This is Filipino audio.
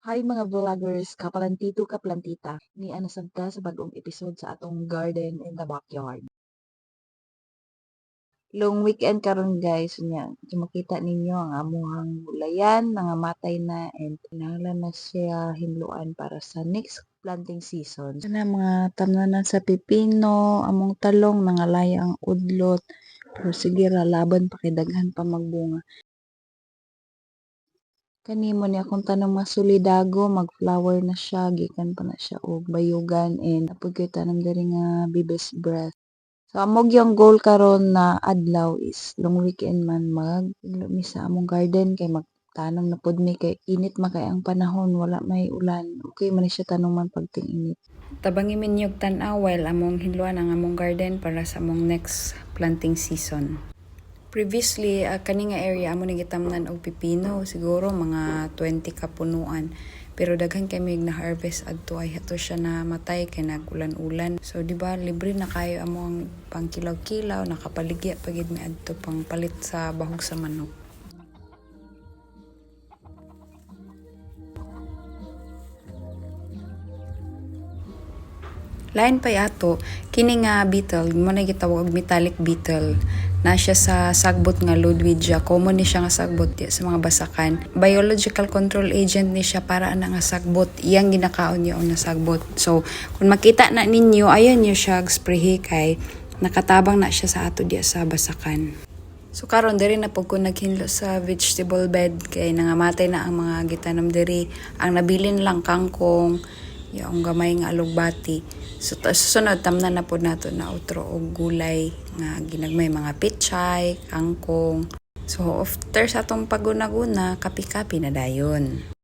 Hi mga vloggers, kaplantito kaplantita. Ni ano sad ta sa bagong episode sa atong Garden in the Backyard. Long weekend karon guys, nya makita ninyo ang amuhang gulayan, nangamatay na and kinahanglan na siya hinluan para sa next planting season. Kana mga tamnanan sa pipino, among talong nangalaya ang udlot. Pero sige ra laban pa kay daghan pa magbunga. Kanimo ni akong tanong masulidago, mag-flower na siya, gikan pa na siya og bayugan and napud ko'y tanom diri nga Bibes Breath. So amog yung goal karon na adlaw is long weekend man mi sa among garden kay magtanong na pud mi kay init man kay ang panahon, wala may ulan. Okay man ni siya tanong man pag ting-init. Tabangi min yung tan-aw while among hinluan ang among garden para sa among next planting season. Previously, kani nga area amo ni gitamnan og pipino, siguro mga 20 ka punuan. Pero daghan kay mig na harvest adto ay hato siya na matay kay nag-ulan-ulan. So di ba libre na kayo among pangkilaw-kilaw, nakapaligya pagid mi adto pang palit sa bahog sa manok. Lain pa ato, kini nga beetle, mo na gitawag og metallic beetle. Na siya sa sagbot nga Ludwigia, common ni siya nga sagbot sa mga basakan. Biological control agent ni siya para na nga sagbot, iyang ginakaon niya na sagbot. So, kung makita na ninyo, ayan niyo siya sprayhi kay nakatabang na siya sa ato diya sa basakan. So karon diri na pud ko naghinlo sa vegetable bed kay nangamatay na ang mga gitanom diri. Ang nabilin lang kangkong, yung gamay nga alugbati. So susunod tamnan na po nato na outro og gulay nga ginagmay mga pichay, kangkong. So after sa atong pagunaguna, kapi-kapi na dayon.